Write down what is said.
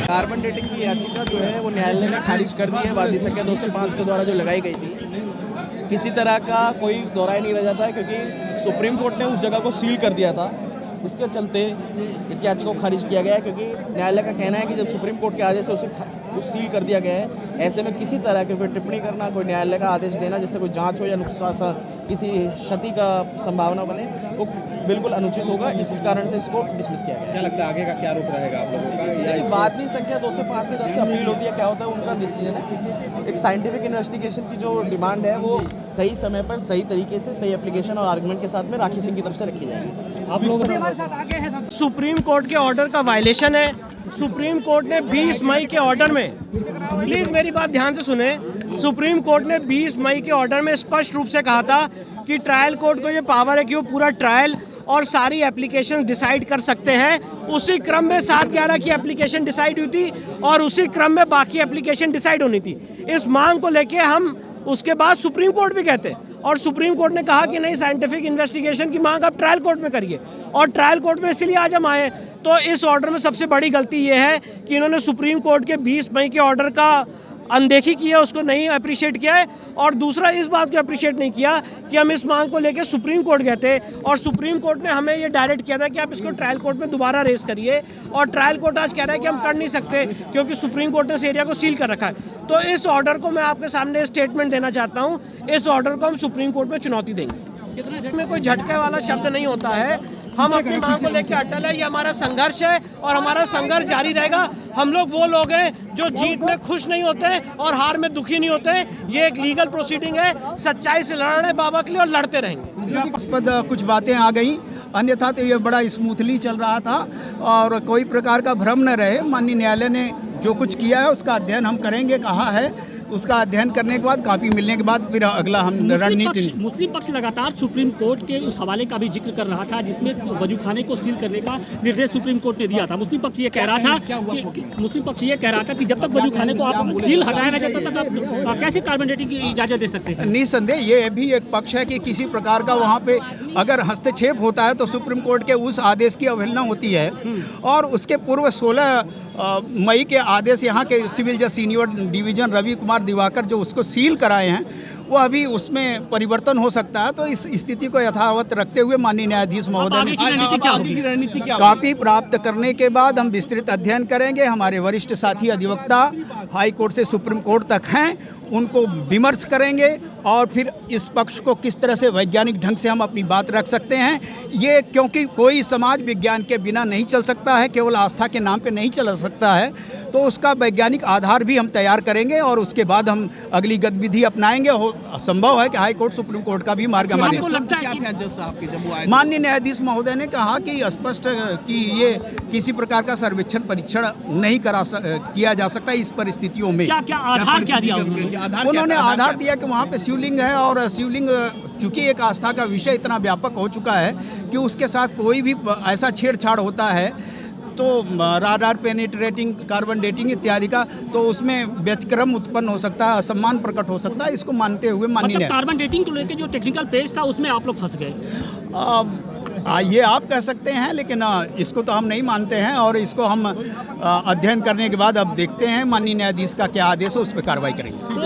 Carbon dating की याचिका जो है वो न्यायालय ने खारिज कर दी है। वादी संख्या 205 के द्वारा जो लगाई गई थी, किसी तरह का कोई दोहराया नहीं रह जाता है, क्योंकि सुप्रीम कोर्ट ने उस जगह को सील कर दिया था। इसके चलते इस याचिका को खारिज किया गया है, क्योंकि न्यायालय का कहना है कि जब सुप्रीम कोर्ट के आदेश से उसे सील कर दिया गया है, ऐसे में किसी तरह की कोई टिप्पणी करना, कोई न्यायालय का आदेश देना जिससे कोई जांच हो या नुकसान किसी क्षति का संभावना बने, वो बिल्कुल अनुचित होगा। इस कारण से इसको डिसमिस किया गया। क्या लगता है आगे का क्या रुख रहेगा आप लोगों का? या वादी संख्या 205 की तरफ से अपील होती है, क्या होता है उनका डिसीजन है। एक साइंटिफिक इन्वेस्टिगेशन की जो डिमांड है वो सही समय पर सही तरीके से सही एप्लीकेशन और आर्गुमेंट के साथ में राखी सिंह की तरफ से रखी जाएगी। आप लोग सुप्रीम कोर्ट के ऑर्डर का वायलेशन है। सुप्रीम कोर्ट ने 20 मई के ऑर्डर में, प्लीज मेरी बात ध्यान से सुने, सुप्रीम कोर्ट ने 20 मई के ऑर्डर में स्पष्ट रूप से कहा था कि ट्रायल कोर्ट को ये पावर है कि वो पूरा ट्रायल और सारी एप्लीकेशन डिसाइड कर सकते हैं। उसी क्रम में 7/11 की एप्लीकेशन डिसाइड हुई थी और उसी क्रम में बाकी एप्लीकेशन डिसाइड होनी थी। इस मांग को लेके हम उसके बाद सुप्रीम कोर्ट भी कहते और सुप्रीम कोर्ट ने कहा कि नहीं, साइंटिफिक इन्वेस्टिगेशन की मांग आप ट्रायल कोर्ट में करिए, और ट्रायल कोर्ट में इसीलिए आज हम आए। तो इस ऑर्डर में सबसे बड़ी गलती ये है कि इन्होंने सुप्रीम कोर्ट के 20 मई के ऑर्डर का अनदेखी की है, उसको नहीं अप्रिशिएट किया है, और दूसरा इस बात को अप्रिशिएट नहीं किया कि हम इस मांग को लेकर सुप्रीम कोर्ट गए थे और सुप्रीम कोर्ट ने हमें ये डायरेक्ट किया था कि आप इसको ट्रायल कोर्ट में दोबारा रेस करिए, और ट्रायल कोर्ट आज कह रहा है कि हम कर नहीं सकते क्योंकि सुप्रीम कोर्ट ने इस एरिया को सील कर रखा है। तो इस ऑर्डर को मैं आपके सामने स्टेटमेंट देना चाहता हूँ, इस ऑर्डर को हम सुप्रीम कोर्ट में चुनौती देंगे। में कोई झटके वाला शब्द नहीं होता है, हम अपनी मांग को लेकर अटल है, ये हमारा संघर्ष है और हमारा संघर्ष जारी रहेगा। हम लोग वो लोग हैं जो जीत में खुश नहीं होते और हार में दुखी नहीं होते। ये एक लीगल प्रोसीडिंग है, सच्चाई से लड़ रहे हैं बाबा के लिए और लड़ते रहेंगे। कुछ बातें आ गई, अन्यथा तो ये बड़ा स्मूथली चल रहा था और कोई प्रकार का भ्रम न रहे। माननीय न्यायालय ने जो कुछ किया है उसका अध्ययन हम करेंगे कहा है, उसका अध्ययन करने के बाद कॉपी मिलने के बाद फिर अगला हम रणनीति। मुस्लिम पक्ष लगातार सुप्रीम कोर्ट के उस हवाले का भी जिक्र कर रहा था जिसमें वजूखाने को सील करने का निर्देश सुप्रीम कोर्ट ने दिया था। मुस्लिम पक्ष ये कह रहा था कि जब तक वजूखाने को आप सील हटाया ना जाता तब तक आप कैसे कार्बन डेटिंग की इजाजत दे सकते हैं? निस्संदेह ये भी एक पक्ष है कि किसी प्रकार का वहाँ पे अगर हस्तक्षेप होता है तो सुप्रीम कोर्ट के उस आदेश की अवहेलना होती है, और उसके पूर्व 16 मई के आदेश यहाँ के सिविल जज सीनियर डिवीजन रवि कुमार दिवाकर जो उसको सील कराए हैं, वो अभी उसमें परिवर्तन हो सकता है। तो इस स्थिति को यथावत रखते हुए माननीय न्यायाधीश महोदय ने कॉपी प्राप्त करने के बाद हम विस्तृत अध्ययन करेंगे। हमारे वरिष्ठ साथी अधिवक्ता हाई कोर्ट से सुप्रीम कोर्ट तक हैं, उनको विमर्श करेंगे और फिर इस पक्ष को किस तरह से वैज्ञानिक ढंग से हम अपनी बात रख सकते हैं। ये क्योंकि कोई समाज विज्ञान के बिना नहीं चल सकता है, केवल आस्था के नाम पे नहीं चल सकता है, तो उसका वैज्ञानिक आधार भी हम तैयार करेंगे और उसके बाद हम अगली गतिविधि अपनाएंगे। संभव है कि हाई कोर्ट सुप्रीम कोर्ट का भी मार्ग हमारे। माननीय न्यायाधीश महोदय ने कहा कि स्पष्ट कि ये किसी प्रकार का सर्वेक्षण परीक्षण नहीं किया जा सकता इस परिस्थितियों में। क्या आधार क्या दिया उन्होंने? आधार दिया कि वहाँ पे शिवलिंग है और शिवलिंग चूंकि एक आस्था का विषय इतना व्यापक हो चुका है कि उसके साथ कोई भी ऐसा छेड़छाड़ होता है तो राडार पेनिट्रेटिंग, कार्बन डेटिंग इत्यादि का, तो उसमें व्यतिक्रम उत्पन्न हो सकता है, असम्मान प्रकट हो सकता है। इसको मानते हुए माननीय कार्बन डेटिंग को लेकर जो टेक्निकल पेज था उसमें आप लोग फंस गए। ये आप कह सकते हैं, लेकिन इसको तो हम नहीं मानते हैं और इसको हम अध्ययन करने के बाद अब देखते हैं माननीय न्यायाधीश का क्या आदेश है, उस पर कार्रवाई करेंगे।